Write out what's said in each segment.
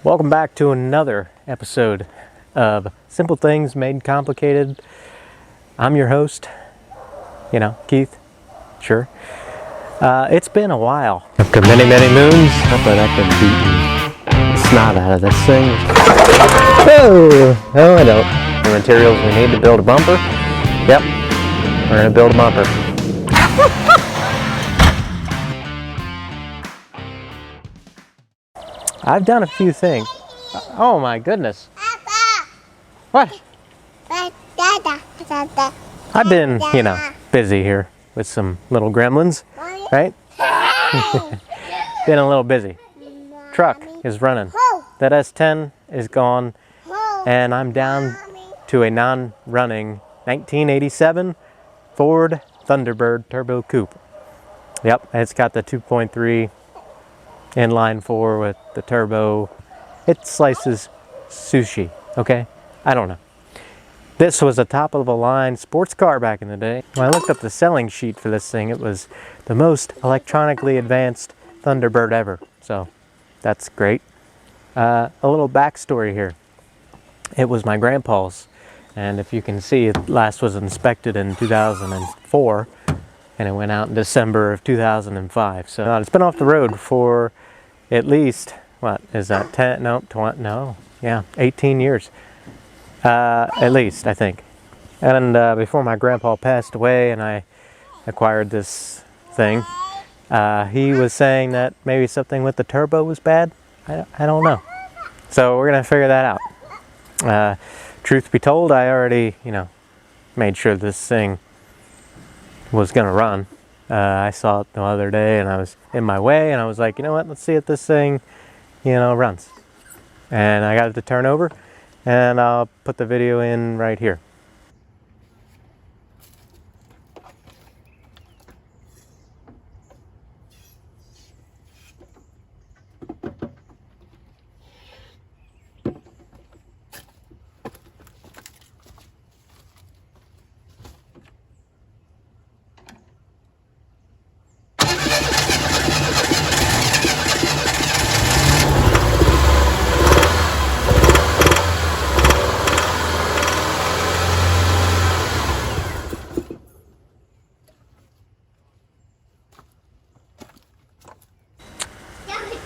Welcome back to another episode of Simple Things Made Complicated. I'm your host, Keith. Sure. It's been a while. After many moons, but I can beat the snot out of this thing. Oh, no I don't. The materials we need to build a bumper. Yep, we're gonna build a bumper. I've done a few things. Oh my goodness. What? I've been, busy here with some little gremlins, right? Been a little busy. Truck is running. That S10 is gone, and I'm down to a non-running 1987 Ford Thunderbird Turbo Coupe. Yep, it's got the 2.3 inline 4 with the turbo. It slices sushi, okay? I don't know. This was a top of the line sports car back in the day. When I looked up the selling sheet for this thing, it was the most electronically advanced Thunderbird ever. So that's great. A little backstory here. It was my grandpa's, and if you can see, it last was inspected in 2004, and it went out in December of 2005. So it's been off the road for at least, what is that, 10, no, 20, no, yeah, 18 years. At least, I think. And before my grandpa passed away and I acquired this thing, he was saying that maybe something with the turbo was bad. I don't know. So we're going to figure that out. Truth be told, I already, made sure this thing was going to run. I saw it the other day and I was in my way and I was like, you know what, let's see if this thing, runs. And I got it to turn over. And I'll put the video in right here.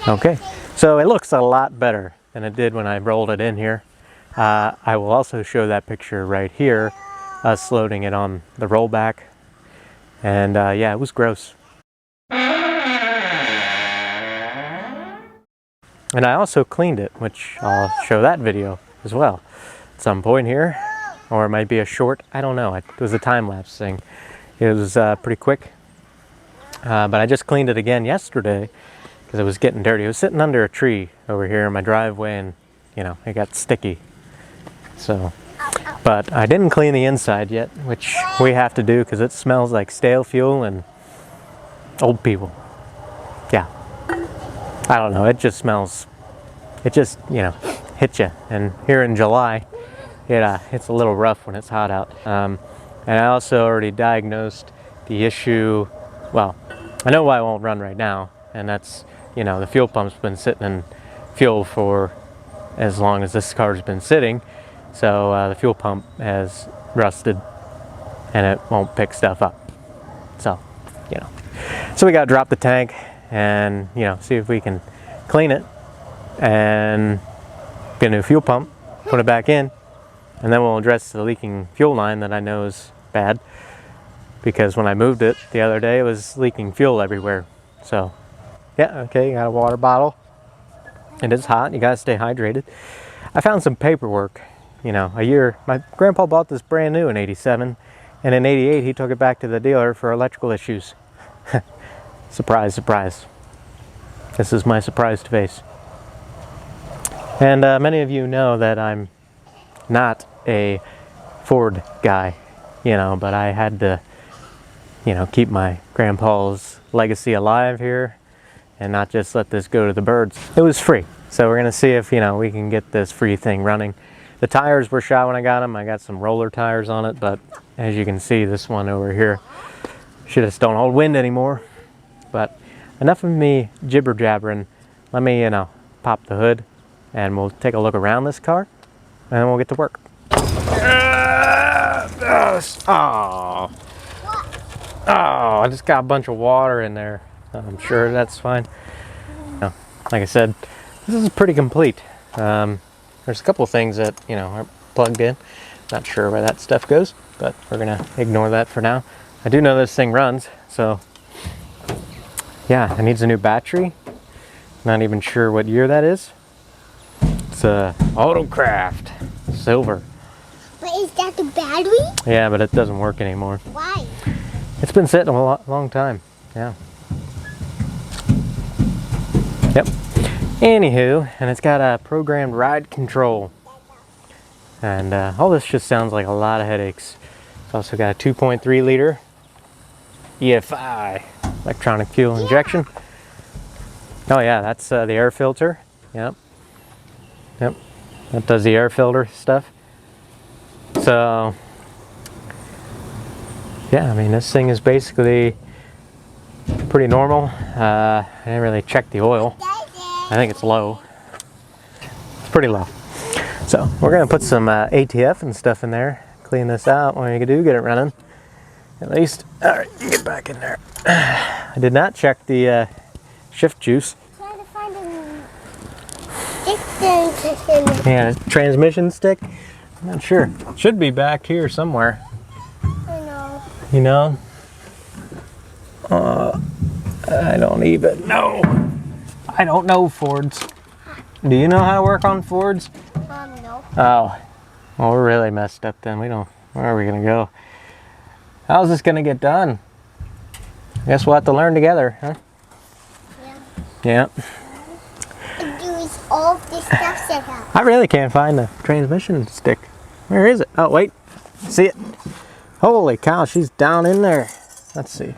Okay, so it looks a lot better than it did when I rolled it in here. I will also show that picture right here, us loading it on the rollback. And yeah, it was gross. And I also cleaned it, which I'll show that video as well at some point here. Or it might be a short, I don't know. It was a time-lapse thing. It was pretty quick. But I just cleaned it again yesterday, because it was getting dirty. It was sitting under a tree over here in my driveway and, it got sticky. So, but I didn't clean the inside yet, which we have to do because it smells like stale fuel and old people. Yeah. I don't know, it just smells, it just, hits you. And here in July, it's a little rough when it's hot out. And I also already diagnosed the issue, well, I know why it won't run right now, and that's, the fuel pump's been sitting in fuel for as long as this car's been sitting. So the fuel pump has rusted and it won't pick stuff up. So, so we got to drop the tank and, see if we can clean it and get a new fuel pump, put it back in, and then we'll address the leaking fuel line that I know is bad, because when I moved it the other day, it was leaking fuel everywhere. So yeah, okay, you got a water bottle. It is hot, you gotta stay hydrated. I found some paperwork, my grandpa bought this brand new in 87, and in 88 he took it back to the dealer for electrical issues. Surprise, surprise. This is my surprised face. And many of you know that I'm not a Ford guy, but I had to, keep my grandpa's legacy alive here and not just let this go to the birds. It was free, so we're gonna see if, we can get this free thing running. The tires were shot when I got them. I got some roller tires on it, but as you can see, this one over here, just don't hold wind anymore. But enough of me jibber jabbering. Let me, pop the hood and we'll take a look around this car, and then we'll get to work. Oh, I just got a bunch of water in there. I'm sure that's fine. No, like I said, this is pretty complete. There's a couple of things that, you know, aren't plugged in. Not sure where that stuff goes, but we're gonna ignore that for now. I do know this thing runs, so yeah, it needs a new battery. Not even sure what year that is. It's a Autocraft silver. But is that the battery? Yeah, but it doesn't work anymore. Why? It's been sitting a long time. Yeah. Yep. Anywho, and it's got a programmed ride control. And all this just sounds like a lot of headaches. It's also got a 2.3 liter EFI, electronic fuel injection. Oh yeah, that's the air filter. Yep. Yep. That does the air filter stuff. So, yeah, I mean, this thing is basically pretty normal. I didn't really check the oil. I think it's low. It's pretty low. So we're gonna put some ATF and stuff in there, clean this out. What you can do, get it running. At least, all right, you get back in there. I did not check the shift juice. Trying to find a stick. Yeah, transmission stick. I'm not sure. It should be back here somewhere. I know. You know? I don't even know. I don't know Fords. Do you know how to work on Fords? No. Oh, well, we're really messed up then. We don't. Where are we gonna go? How's this gonna get done? Guess we'll have to learn together, huh? Yeah. Yeah. Use all this stuff set up. I really can't find the transmission stick. Where is it? Oh, wait. See it? Holy cow, she's down in there. Let's see.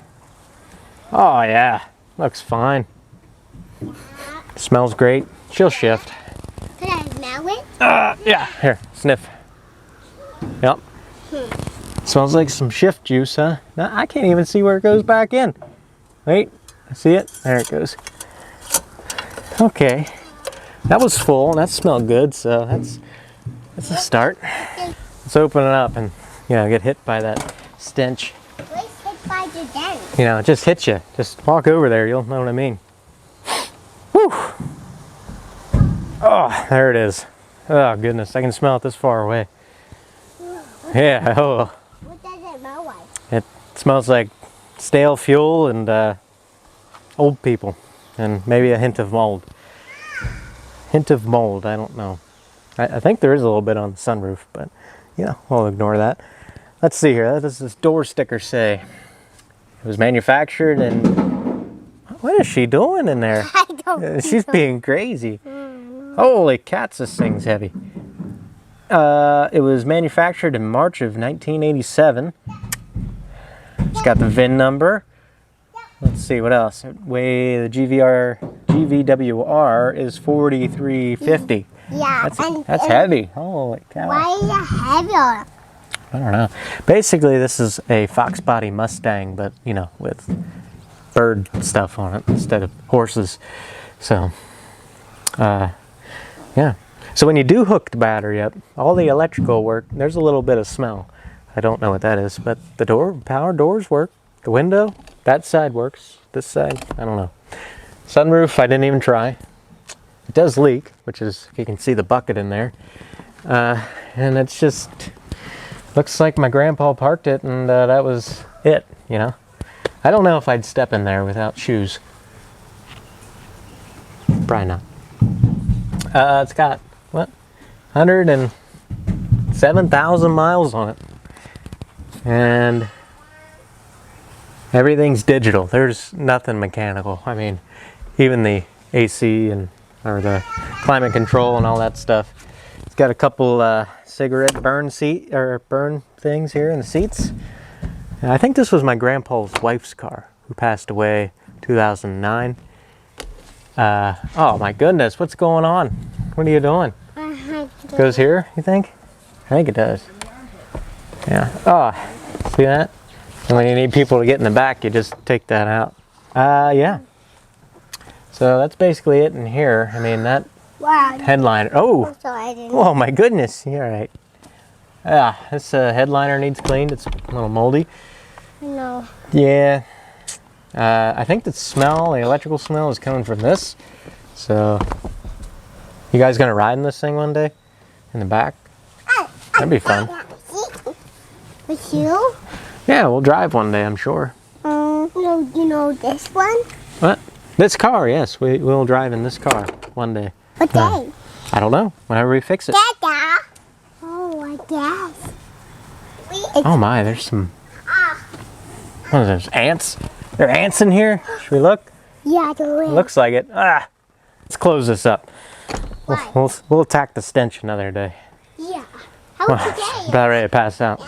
Oh, yeah. Looks fine. Smells great. She'll shift. Can I smell it? Yeah. Here, sniff. Yep. Smells like some shift juice, huh? Now, I can't even see where it goes back in. Wait. See it? There it goes. Okay. That was full, and that smelled good, so that's a start. Let's open it up and, you know, get hit by that stench. Where's hit by the dent? You know, it just hits you. Just walk over there, you'll know what I mean. Whew. Oh, there it is. Oh, goodness, I can smell it this far away. Yeah, oh. What does it smell like? It smells like stale fuel and old people, and maybe a hint of mold. Hint of mold, I don't know. I think there is a little bit on the sunroof, but you know, we'll ignore that. Let's see here. What does this door sticker say? It was manufactured in... What is she doing in there? I don't She's being crazy. Holy cats, this thing's heavy. It was manufactured in March of 1987. It's got the VIN number. Let's see, what else? The GVWR is 4350. Yeah. That's heavy. Holy cow. Why is it heavy on it? I don't know. Basically, this is a Fox body Mustang, but, you know, with bird stuff on it instead of horses. So, yeah. So when you do hook the battery up, all the electrical work, there's a little bit of smell. I don't know what that is, but the power doors work. The window, that side works. This side, I don't know. Sunroof, I didn't even try. It does leak, which is, you can see the bucket in there. And it's just, looks like my grandpa parked it and that was it, you know. I don't know if I'd step in there without shoes. Probably not. It's got, what, 107,000 miles on it. And everything's digital. There's nothing mechanical. I mean, even the AC or the climate control and all that stuff. It's got a couple cigarette burn things here in the seats. And I think this was my grandpa's wife's car, who passed away 2009. Oh my goodness, what's going on? What are you doing? Goes here, you think? I think it does. Yeah. Oh, see that? And when you need people to get in the back, you just take that out. Yeah. So that's basically it in here. I mean, that Wow. Headliner. Oh, I'm sorry, I didn't. oh my goodness. You're right. Yeah, this headliner needs cleaned. It's a little moldy. No. Yeah. I think the smell, the electrical smell, is coming from this. So, you guys gonna ride in this thing one day? In the back? That'd be fun. With you? Yeah, we'll drive one day, I'm sure. No, you know this one? What? This car, yes. We'll drive in this car one day. What day? I don't know. Whenever we fix it. Dada. Oh, I guess. Oh my, there's some... What are those, ants? There are ants in here? Should we look? Yeah, there is. Looks like it. Ah! Let's close this up. Why? We'll attack the stench another day. Yeah. How Well, today? about ready to pass out.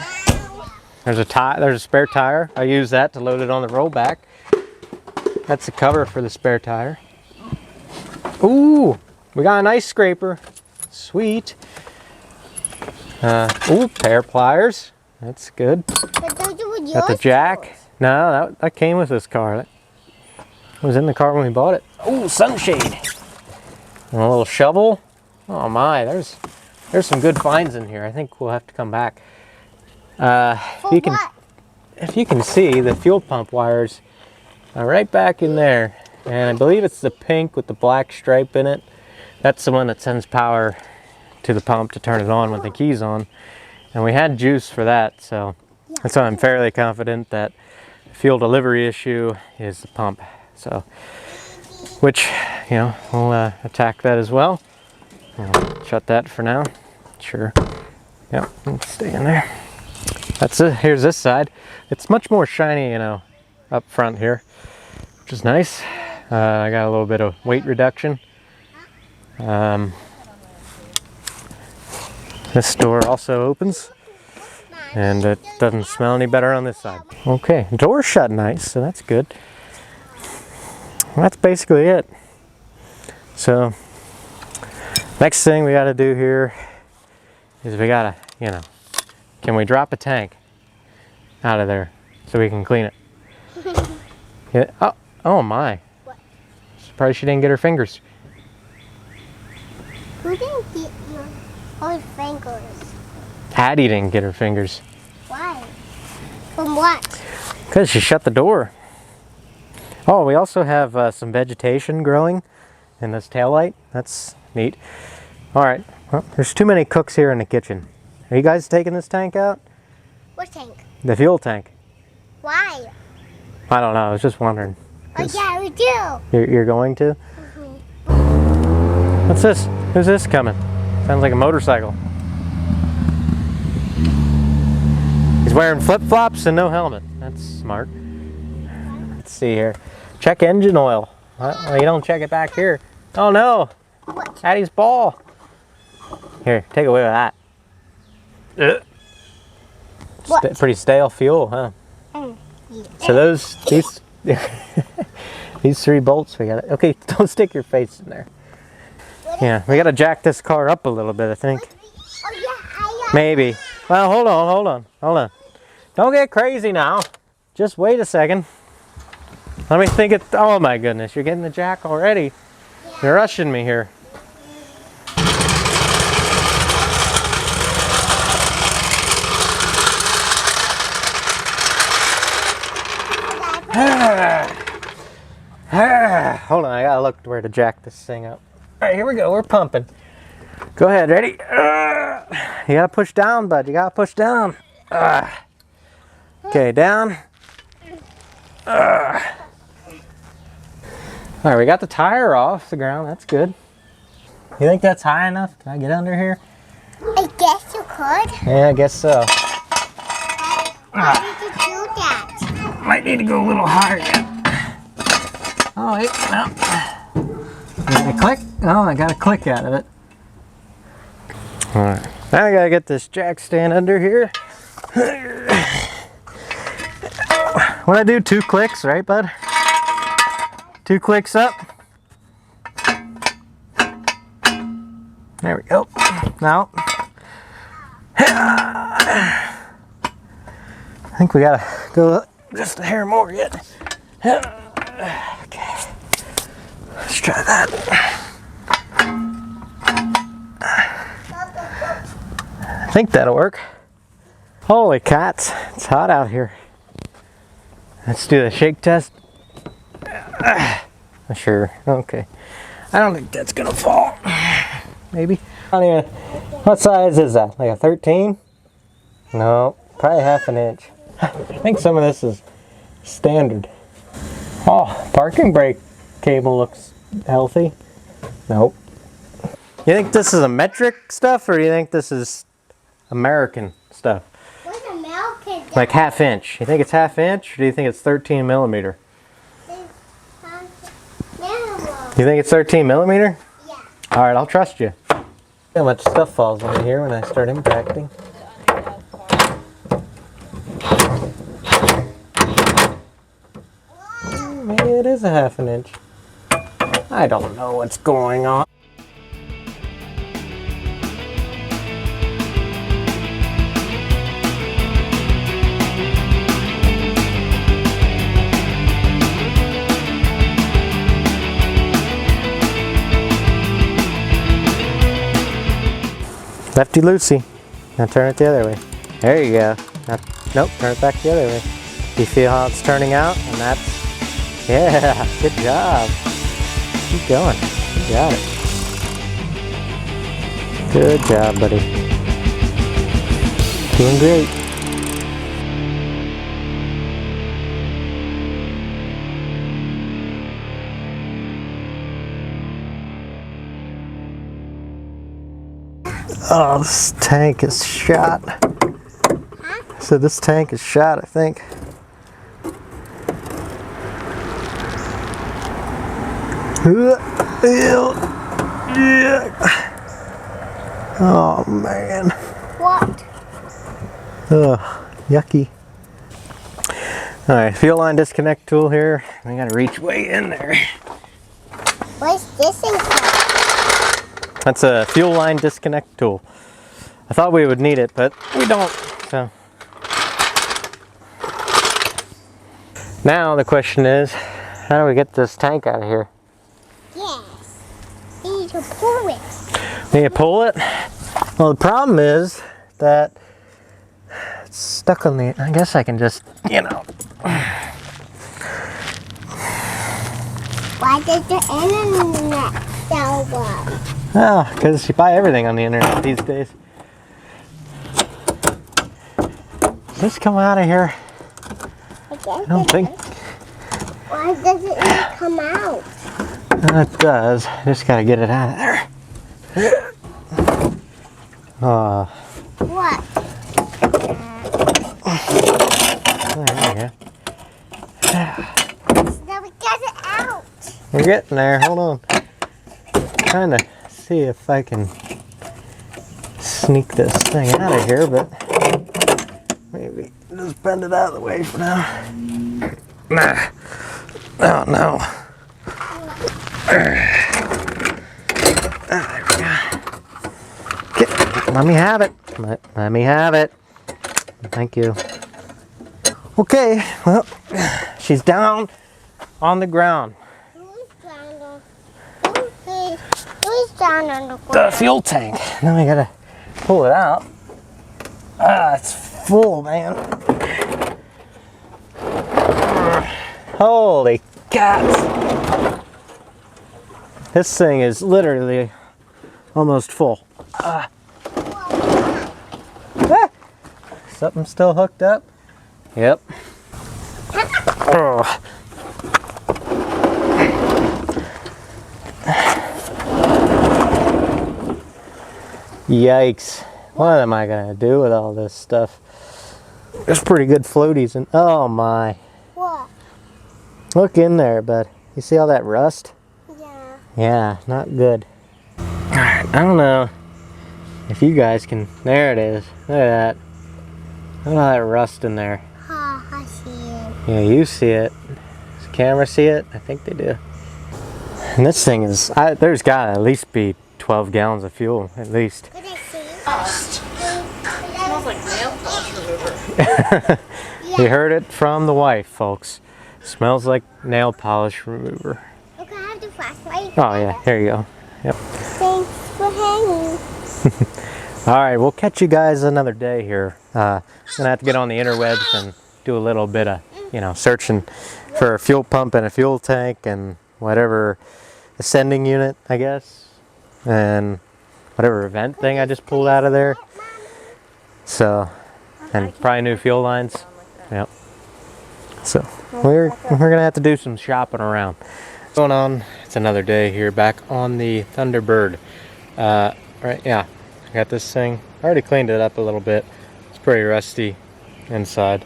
There's a spare tire. I use that to load it on the rollback. That's the cover for the spare tire. Ooh, we got an ice scraper. Sweet. Ooh, pair of pliers. That's good. But those were yours. Got the jack. No, that came with this car. That was in the car when we bought it. Ooh, sunshade. And a little shovel. Oh my, there's some good finds in here. I think we'll have to come back. For what? If you can see, the fuel pump wires are right back in there. And I believe it's the pink with the black stripe in it. That's the one that sends power to the pump to turn it on with the keys on. And we had juice for that, so that's why I'm fairly confident that the fuel delivery issue is the pump. So, which, you know, we'll attack that as well. I'll shut that for now. Sure. Yep, stay in there. That's it. Here's this side. It's much more shiny, you know, up front here, which is nice. I got a little bit of weight reduction. This door also opens, and it doesn't smell any better on this side. Okay, door's shut nice, so that's good. Well, that's basically it. So, next thing we got to do here is we got to, you know, can we drop a tank out of there so we can clean it? Yeah. Oh my. What? Surprised she didn't get her fingers. Who didn't get your whole fingers? Addie didn't get her fingers. Why? From what? Because she shut the door. Oh, we also have some vegetation growing in this taillight. That's neat. All right. Well, there's too many cooks here in the kitchen. Are you guys taking this tank out? What tank? The fuel tank. Why? I don't know. I was just wondering. Oh yeah, we do. You're going to? What's this? Who's this coming? Sounds like a motorcycle. He's wearing flip-flops and no helmet. That's smart. Let's see here. Check engine oil. Well, you don't check it back here. Oh no! What? Addie's ball. Here, take away with that. What? Pretty stale fuel, huh? Yeah. So these these 3 bolts we got. Okay, don't stick your face in there. Yeah, we got to jack this car up a little bit, I think. Oh yeah, Maybe. Well, hold on. Don't get crazy now. Just wait a second. Let me think it. Oh my goodness, you're getting the jack already. You're rushing me here. Hold on, I gotta look where to jack this thing up. All right, here we go. We're pumping. Go ahead, ready? You gotta push down, bud. You gotta push down. Okay, down. All right, we got the tire off the ground. That's good. You think that's high enough? Can I get under here? I guess you could. Yeah, I guess so. Why did you do that? Might need to go a little higher yet. Oh, wait, no. Did I click? Oh, I got a click out of it. All right, now I gotta get this jack stand under here. When I do 2 clicks, right, bud? 2 clicks up. There we go. Now, I think we gotta go just a hair more yet. Okay, let's try that. think that'll work. Holy cats, it's hot out here. Let's do the shake test. Sure, okay. I don't think that's gonna fall. Maybe. What size is that? Like a 13? No, probably half an inch. I think some of this is standard. Oh, parking brake cable looks healthy. Nope. You think this is a metric stuff, or do you think this is American stuff? What's American? Like half inch. You think it's half inch, or do you think it's 13 millimeter? You think it's 13 millimeter? Yeah. All right, I'll trust you. How much stuff falls on here when I start impacting. Maybe it is a half an inch. I don't know what's going on. Lefty loosey. Now turn it the other way. There you go. Now, nope, turn it back the other way. Do you feel how it's turning out? And that's, yeah, good job. Keep going. You got it. Good job, buddy. Doing great. Oh, this tank is shot. Huh? So this tank is shot, I think. Oh man. What? Ugh, yucky. Alright, fuel line disconnect tool here. We gotta reach way in there. What's this thing for? That's a fuel line disconnect tool. I thought we would need it, but we don't. So now the question is, how do we get this tank out of here? Yes. You need to pull it. Need to pull it? Well, the problem is that it's stuck on the, I guess I can just, you know. Why does the internet so well? Oh, because you buy everything on the internet these days. Does this come out of here? I don't think. Why does it not come out? It does. Just gotta get it out of there. What? There you go. Now we got it out. We're getting there. Hold on. Trying to see if I can sneak this thing out of here, but maybe just bend it out of the way for now. Nah. Oh no. There we go. Okay. Let me have it. Let me have it. Thank you. Okay, well, she's down on the ground. Who's down on the The ground? fuel tank. Now we gotta pull it out. Ah, it's full, man. Holy cats. This thing is literally almost full. Ah. Something still hooked up? Yep. Oh. Yikes. What am I gonna do with all this stuff? There's pretty good floaties in. Oh my. What? Look in there, bud. You see all that rust? Yeah. Yeah, not good. Alright, I don't know if you guys can. There it is. Look at that. Look at all that rust in there. I see it. Yeah, you see it. Does the camera see it? I think they do. And this thing is, there's gotta at least be 12 gallons of fuel, at least. Could I see it? Smells like nail polish remover. You heard it from the wife, folks. Smells like nail polish remover. Look, I have the flashlight. Oh yeah, here you go. Yep. Thanks for hanging. Alright, we'll catch you guys another day here. I'm gonna have to get on the interwebs and do a little bit of, searching for a fuel pump and a fuel tank and whatever ascending unit, I guess, and whatever vent thing I just pulled out of there. So, and probably new fuel lines. Yep. So we're gonna have to do some shopping around. What's going on? It's another day here back on the Thunderbird. Right, yeah. I got this thing. I already cleaned it up a little bit. It's pretty rusty inside.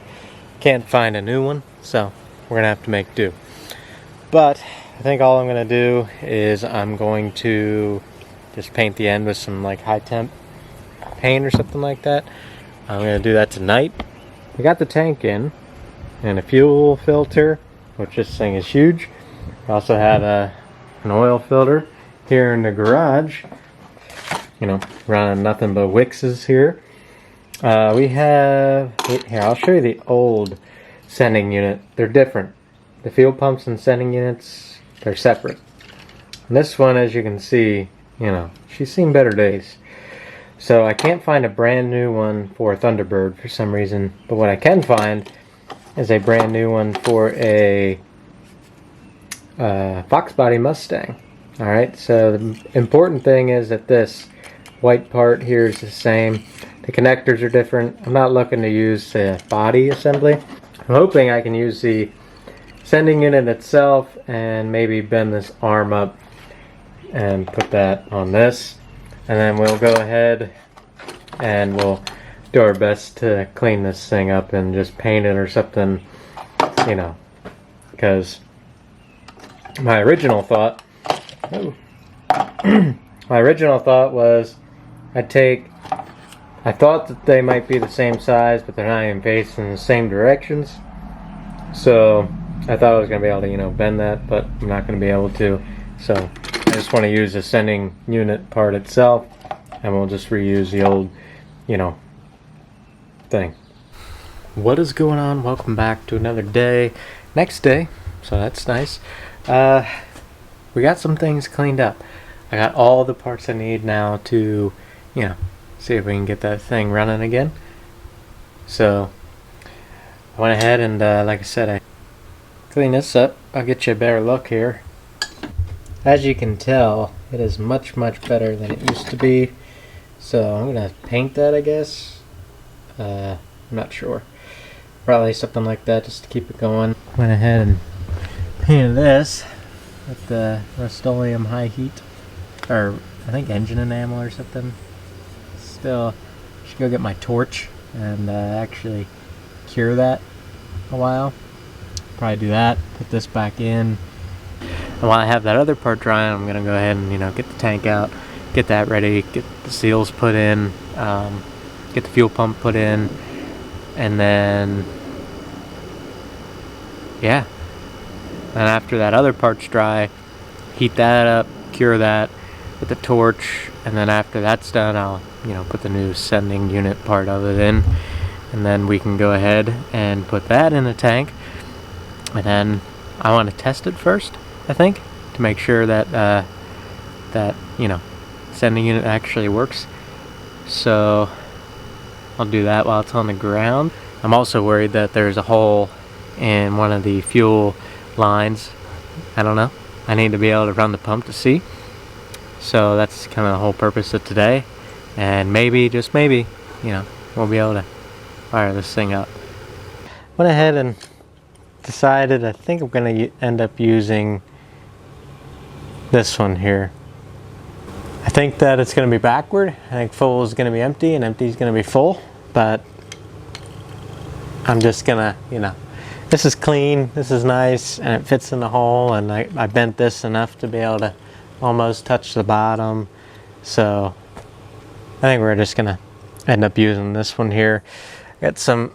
Can't find a new one, so we're gonna have to make do. But I think all I'm gonna do is I'm going to just paint the end with some like high temp paint or something like that. I'm gonna do that tonight. We got the tank in and a fuel filter, which this thing is huge. We also have an oil filter here in the garage. Running nothing but Wixes here. We have, here, I'll show you the old sending unit. They're different. The fuel pumps and sending units, they're separate. And this one, as you can see, she's seen better days. So I can't find a brand new one for a Thunderbird for some reason. But what I can find is a brand new one for a Fox Body Mustang. Alright, so the important thing is that this white part here is the same. The connectors are different. I'm not looking to use the body assembly. I'm hoping I can use the sending unit itself and maybe bend this arm up and put that on this. And then we'll go ahead and we'll do our best to clean this thing up and just paint it or something, because my original thought was I thought that they might be the same size, but they're not even facing the same directions. So I thought I was going to be able to, bend that, but I'm not going to be able to. So I just want to use the sending unit part itself, and we'll just reuse the old, thing. What is going on? Welcome back to another day. Next day, so that's nice. We got some things cleaned up. I got all the parts I need now to, see if we can get that thing running again. So I went ahead and, like I said, I cleaned this up. I'll get you a better look here. As you can tell, it is much, much better than it used to be. So I'm gonna paint that, I guess. I'm not sure. Probably something like that just to keep it going. Went ahead and painted this with the Rust-Oleum high heat, or I think engine enamel or something. Still, I should go get my torch and actually cure that a while. Probably do that. Put this back in. And while I have that other part drying, I'm gonna go ahead and get the tank out, get that ready, get the seals put in, get the fuel pump put in, and then yeah. And after that other part's dry, heat that up, cure that with the torch, and then after that's done, I'll put the new sending unit part of it in, and then we can go ahead and put that in the tank. And then I want to test it first, I think, to make sure that sending unit actually works. So I'll do that while it's on the ground. I'm also worried that there's a hole in one of the fuel lines. I don't know. I need to be able to run the pump to see. So that's kind of the whole purpose of today. And maybe, just maybe, we'll be able to fire this thing up. Went ahead and decided I think I'm going to end up using this one here. I think that it's going to be backward. I think full is going to be empty and empty is going to be full. But I'm just going to, this is clean, this is nice, and it fits in the hole, and I bent this enough to be able to almost touch the bottom. So I think we're just going to end up using this one here. Got some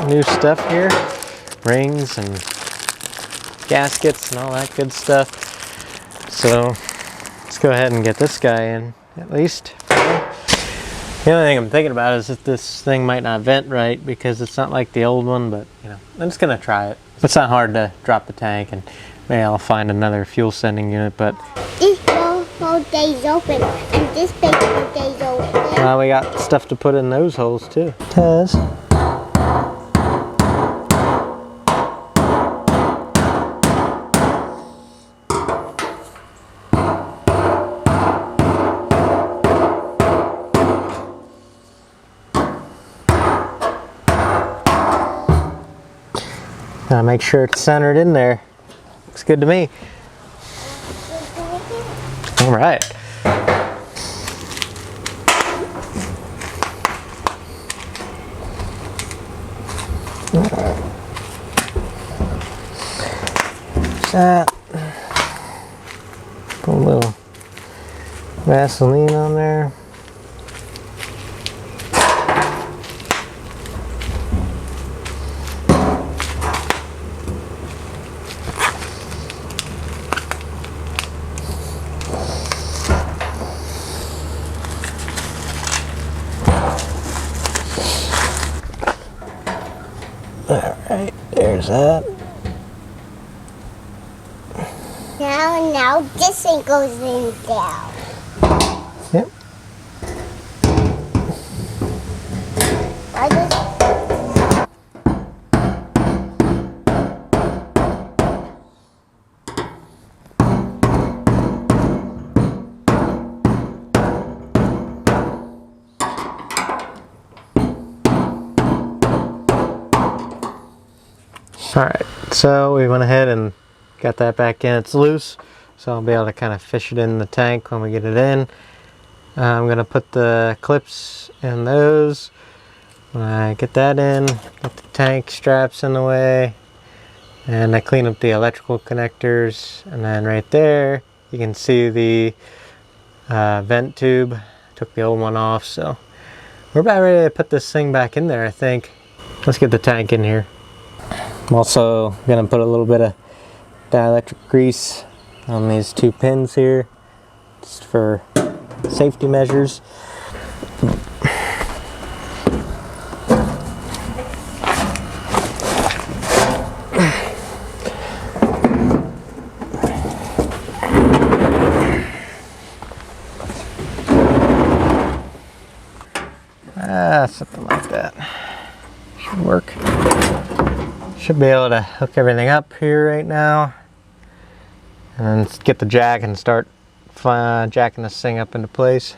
new stuff here, rings and gaskets and all that good stuff. So let's go ahead and get this guy in at least. The only thing I'm thinking about is that this thing might not vent right because it's not like the old one, but I'm just gonna try it. It's not hard to drop the tank, and maybe I'll find another fuel sending unit. But both days open, and this big both days open. Now we got stuff to put in those holes too. Tez. Gotta make sure it's centered in there. Looks good to me. All right. That. Put a little Vaseline on there. Alright, there's that. Now this thing goes in down. Yep. I just... Alright, so we went ahead and got that back in. It's loose, so I'll be able to kind of fish it in the tank when we get it in. I'm going to put the clips in those. When I get that in, get the tank straps in the way, and I clean up the electrical connectors, and then right there you can see the vent tube. Took the old one off, so we're about ready to put this thing back in there, I think. Let's get the tank in here. I'm also going to put a little bit of dielectric grease on these two pins here, just for safety measures. Something like that should work. Should be able to hook everything up here right now, and then get the jack and start jacking this thing up into place.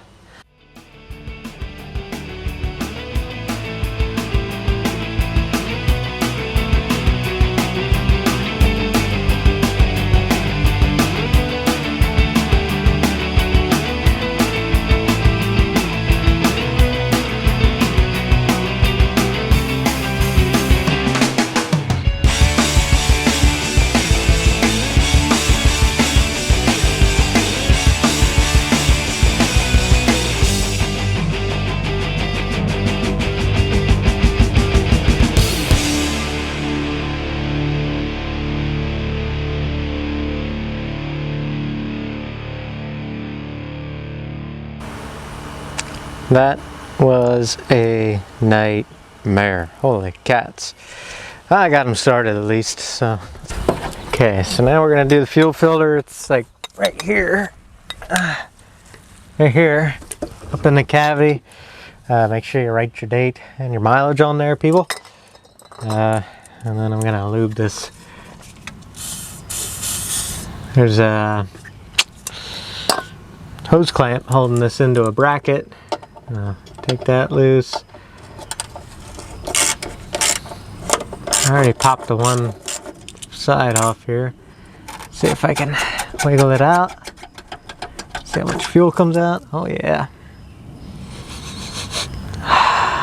That was a nightmare. Holy cats. I got them started at least, so. Okay, so now we're gonna do the fuel filter. It's like right here. Right here, up in the cavity. Make sure you write your date and your mileage on there, people. And then I'm gonna lube this. There's a hose clamp holding this into a bracket. Take that loose. I already popped the one side off here. See if I can wiggle it out. See how much fuel comes out. Oh yeah.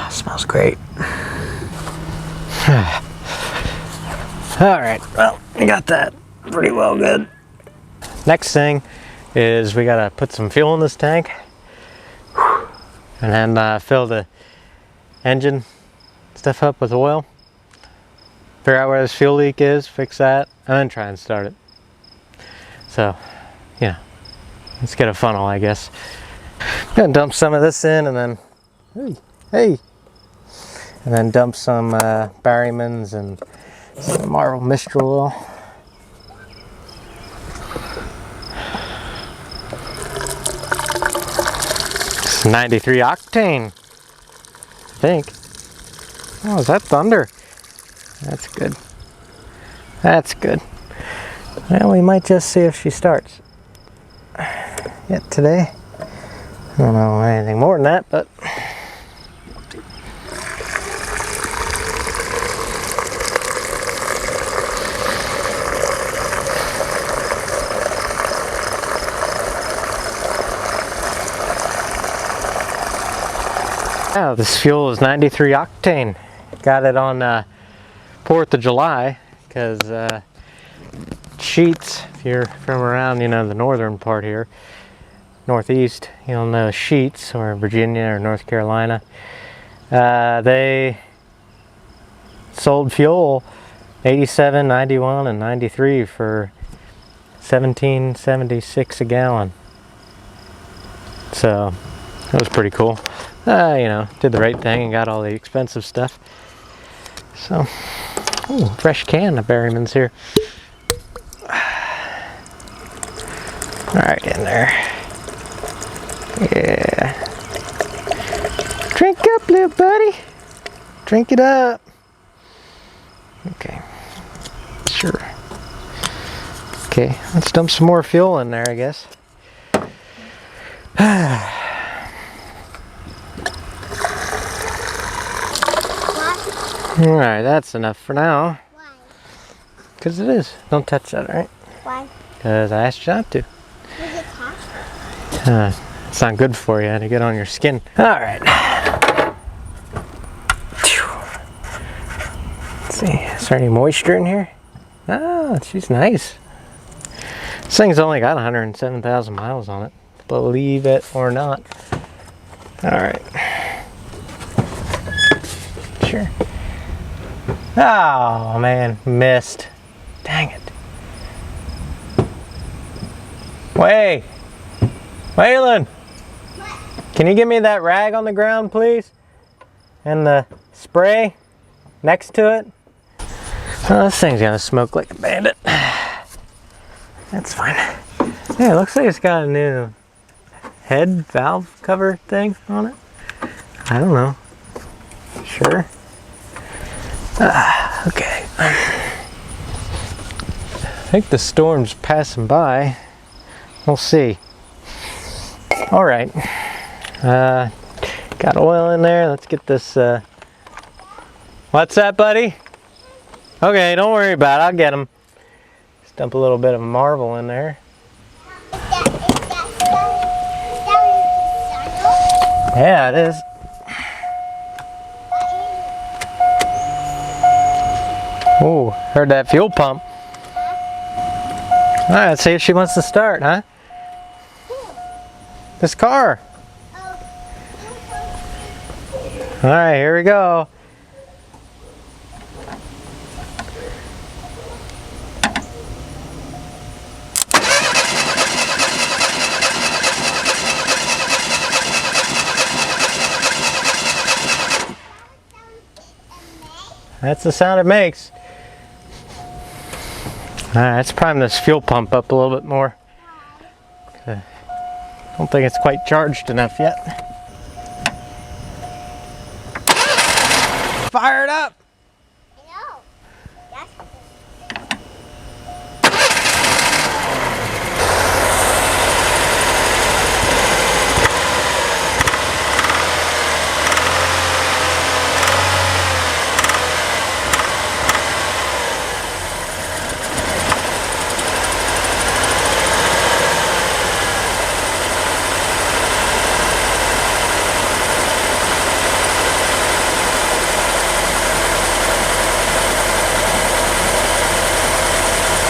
Smells great. Alright, well, we got that pretty well good. Next thing is we gotta put some fuel in this tank. And then fill the engine stuff up with oil. Figure out where this fuel leak is, fix that, and then try and start it. So, yeah, let's get a funnel, I guess. I'm gonna dump some of this in, and then, and then dump some Barrymans and some Marvel Mistral oil. 93 octane, I think. Oh, is that Thunder? That's good. That's good. Well, we might just see if she starts yet today. I don't know anything more than that, but yeah, this fuel is 93 octane. Got it on 4th of July because Sheets, if you're from around, you know, the northern part here, northeast, you'll know Sheets or Virginia or North Carolina. They sold fuel 87, 91, and 93 for $17.76 a gallon. So that was pretty cool. You know, did the right thing and got all the expensive stuff. So, ooh, fresh can of Berryman's here. All right, in there. Yeah. Drink up, little buddy. Drink it up. Okay. Sure. Okay, let's dump some more fuel in there, I guess. Alright, that's enough for now. Why? Because it is. Don't touch that, alright? Why? Because I asked you not to. Was it hot? It's not good for you to get on your skin. Alright. Let's see, is there any moisture in here? Ah, she's nice. This thing's only got 107,000 miles on it. Believe it or not. Alright. Sure. Oh man, missed. Dang it. Wait. Waylon, can you give me that rag on the ground, please? And the spray next to it? Oh, this thing's gonna smoke like a bandit. That's fine. Yeah, it looks like it's got a new head valve cover thing on it. I don't know. Sure. Okay. I think the storm's passing by. We'll see. All right. Got oil in there. Let's get this. What's that, buddy? Okay, don't worry about it. I'll get them. Just dump a little bit of marble in there. Yeah, it is. Oh, heard that fuel pump. All right, let's see if she wants to start, huh? This car. All right, here we go. That's the sound it makes. Alright, let's prime this fuel pump up a little bit more. I don't think it's quite charged enough yet. Fire it up!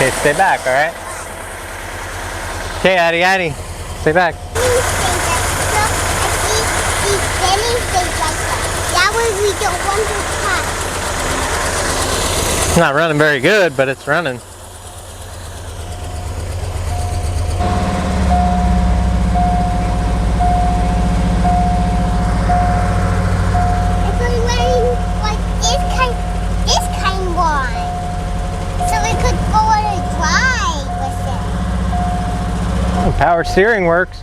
Okay, stay back, all right? Okay, Addie, Addie, stay back. That way we don't want to touch. It's not running very good, but it's running. Power steering works.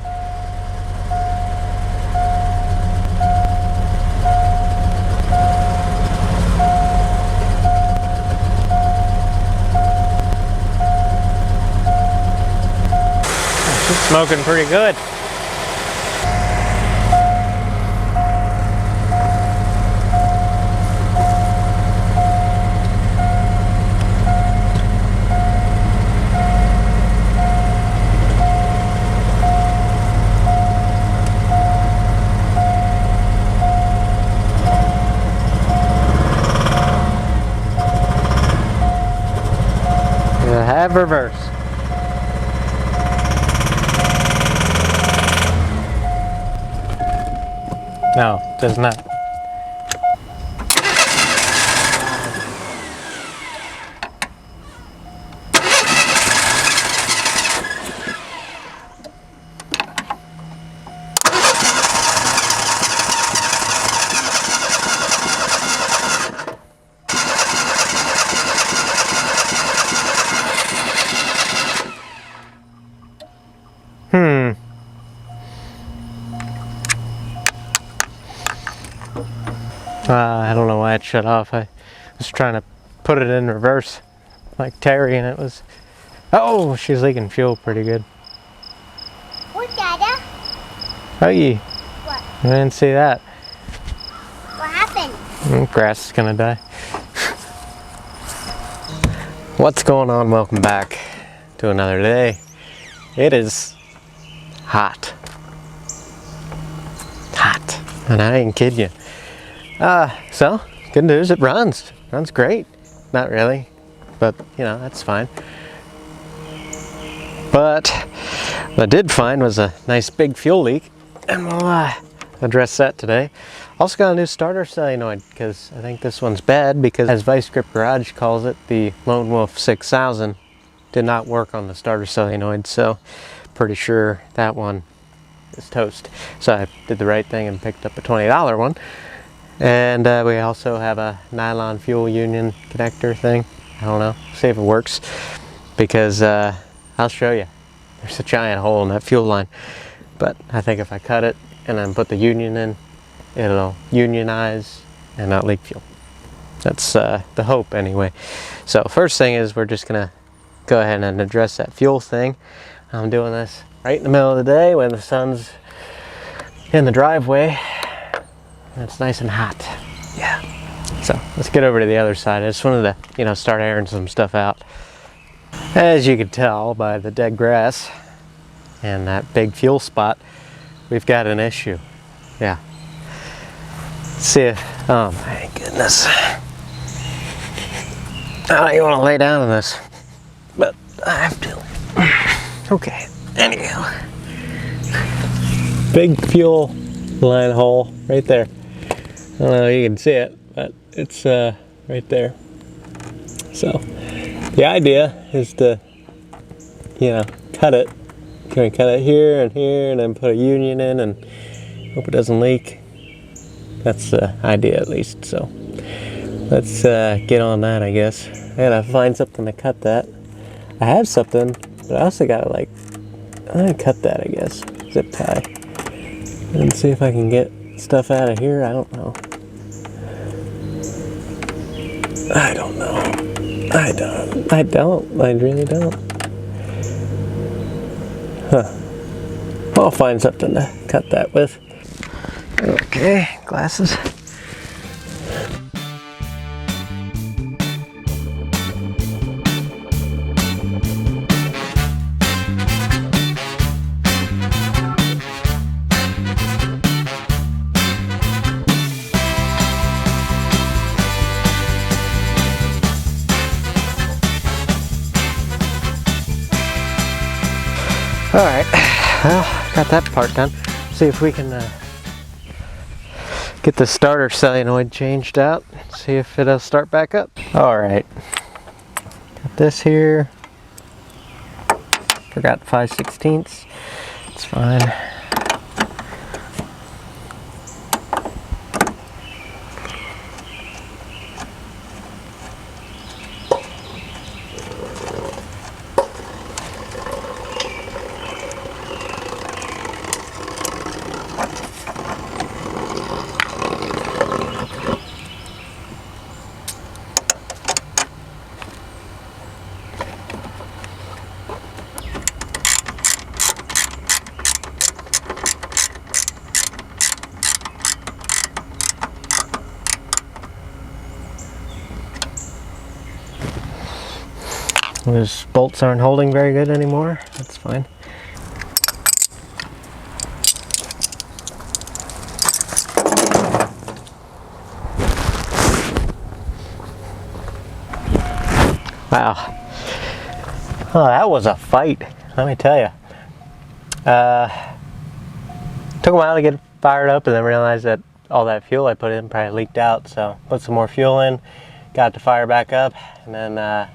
smoking pretty good. Have reverse. No, it does not. I don't know why it shut off. I was trying to put it in reverse like Terry and it was... Oh, she's leaking fuel pretty good. What, Dada? Oh, yeah. What? I didn't see that. What happened? Grass is gonna die. What's going on? Welcome back to another day. It is hot. Hot. And I ain't kidding you. So, good news, it runs. Runs great. Not really, but you know, that's fine. But what I did find was a nice big fuel leak, and we'll address that today. Also got a new starter solenoid, because I think this one's bad, because as Vice Grip Garage calls it, the Lone Wolf 6000 did not work on the starter solenoid, so pretty sure that one is toast. So I did the right thing and picked up a $20 one. And we also have a nylon fuel union connector thing. I don't know, see if it works, because I'll show you. There's a giant hole in that fuel line, but I think if I cut it and then put the union in, it'll unionize and not leak fuel. That's the hope anyway. So first thing is we're just gonna go ahead and address that fuel thing. I'm doing this right in the middle of the day when the sun's in the driveway. It's nice and hot. Yeah. So let's get over to the other side. I just wanted to, you know, start airing some stuff out. As you can tell by the dead grass and that big fuel spot, we've got an issue. Yeah. Let's see if, oh my goodness. I don't even want to lay down in this, but I have to. Okay. Anyhow. Big fuel line hole right there. I don't know if you can see it, but it's right there. So the idea is to, you know, cut it. Can we cut it here and then put a union in and hope it doesn't leak? That's the idea at least. So let's get on that, I guess. I gotta find something to cut that. I have something, but I also gotta I'm gonna cut that, I guess. Zip tie. And see if I can get stuff out of here. I don't know. I don't know. I really don't. Huh. I'll find something to cut that with. Okay, glasses. Alright, well, got that part done. See if we can get the starter solenoid changed out. See if it'll start back up. Alright, got this here. Forgot 5/16. It's fine. Those bolts aren't holding very good anymore. That's fine. Wow. Oh, that was a fight, let me tell you. Took a while to get it fired up and then realized that all that fuel I put in probably leaked out, so put some more fuel in, got it to fire back up, and then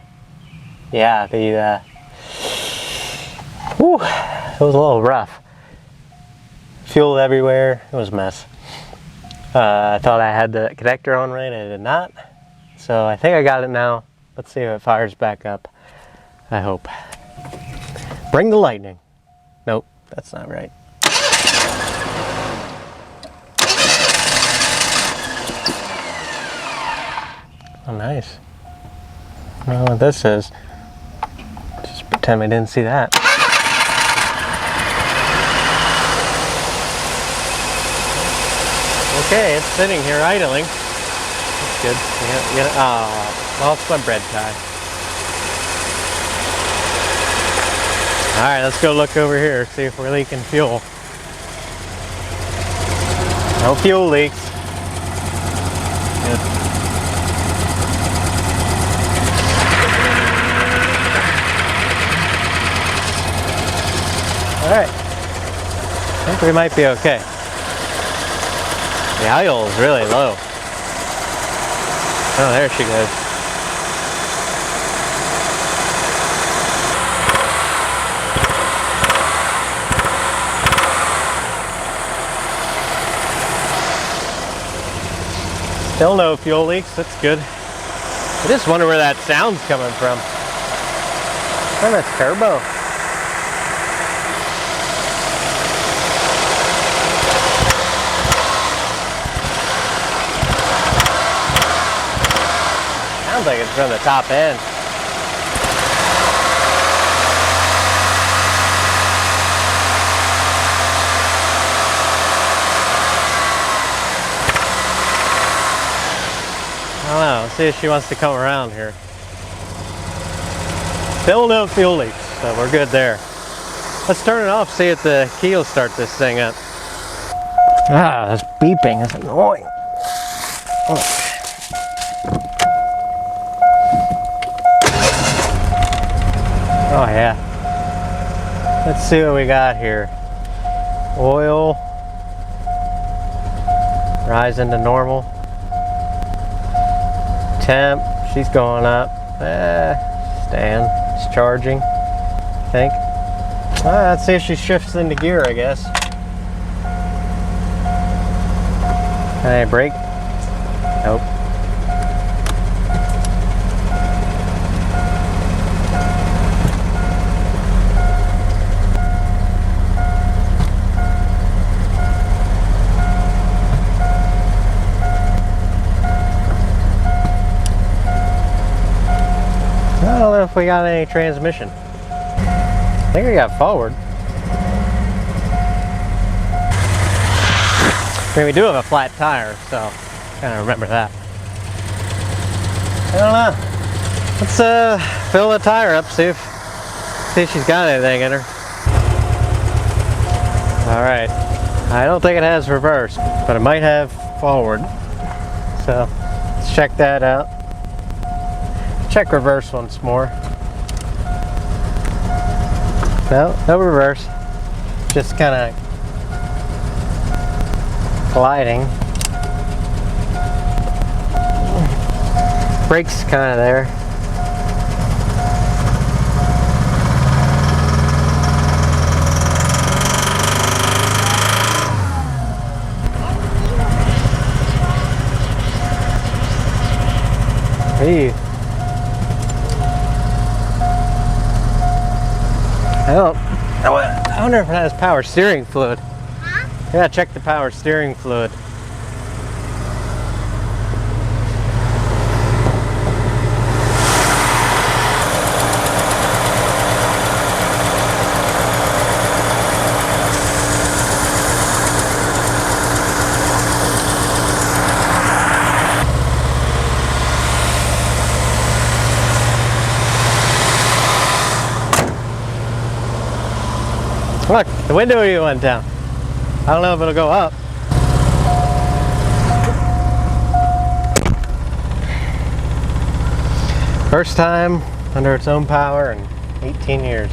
yeah, whew, it was a little rough. Fuel everywhere, it was a mess. I thought I had the connector on right, I did not. So I think I got it now. Let's see if it fires back up. I hope. Bring the lightning. Nope, that's not right. Oh, nice. I don't know what this is. Just pretend we didn't see that. Okay, it's sitting here idling. That's good. Well, it's my bread tie. Alright, let's go look over here, see if we're leaking fuel. No fuel leaks. Good. Alright. I think we might be okay. The oil is really low. Oh, there she goes. Still no fuel leaks, that's good. I just wonder where that sound's coming from. Oh, that's turbo. Sounds like it's from the top end. I don't know, let's see if she wants to come around here. Still no fuel leaks, so we're good there. Let's turn it off, see if the key will start this thing up. Ah, that's beeping, that's annoying. Oh. Oh yeah. Let's see what we got here. Oil. Rising to normal. Temp, she's going up. Staying. It's charging, I think. Let's see if she shifts into gear, I guess. Can I brake? Nope. I don't know if we got any transmission. I think we got forward. I mean, we do have a flat tire, so kind of remember that. I don't know. Let's fill the tire up, see if she's got anything in her. All right. I don't think it has reverse, but it might have forward. So let's check that out. Check reverse once more. No reverse. Just kind of gliding. Brakes kind of there. Hey. I wonder if it has power steering fluid. Huh? Yeah, check the power steering fluid. Look, the window even went down. I don't know if it'll go up. First time under its own power in 18 years.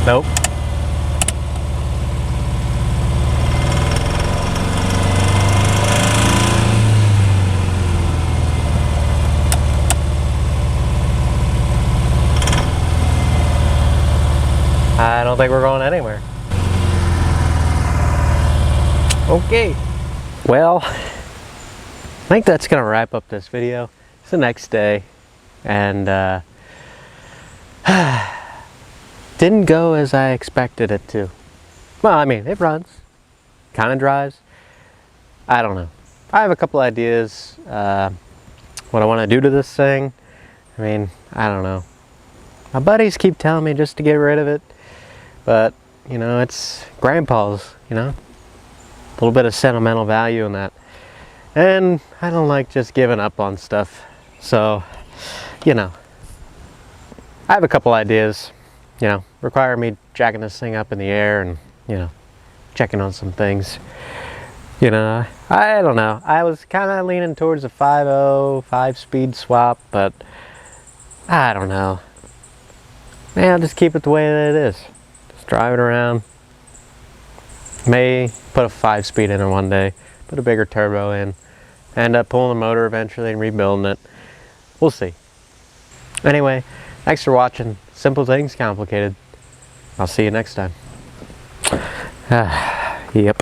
Nope. I don't think we're going anywhere. Okay. Well, I think that's gonna wrap up this video. It's the next day, and didn't go as I expected it to. Well, I mean, it runs, kind of drives. I don't know. I have a couple ideas what I want to do to this thing. I mean, I don't know. My buddies keep telling me just to get rid of it, but you know, it's grandpa's, you know, a little bit of sentimental value in that. And I don't like just giving up on stuff. So, you know, I have a couple ideas. You know, require me jacking this thing up in the air and, you know, checking on some things. You know, I don't know. I was kind of leaning towards a 5.0, 5-speed swap, but I don't know. Man, I'll just keep it the way that it is. Just drive it around. May put a 5-speed in it one day, put a bigger turbo in, end up pulling the motor eventually and rebuilding it. We'll see. Anyway, thanks for watching. Simple things, complicated. I'll see you next time. Yep.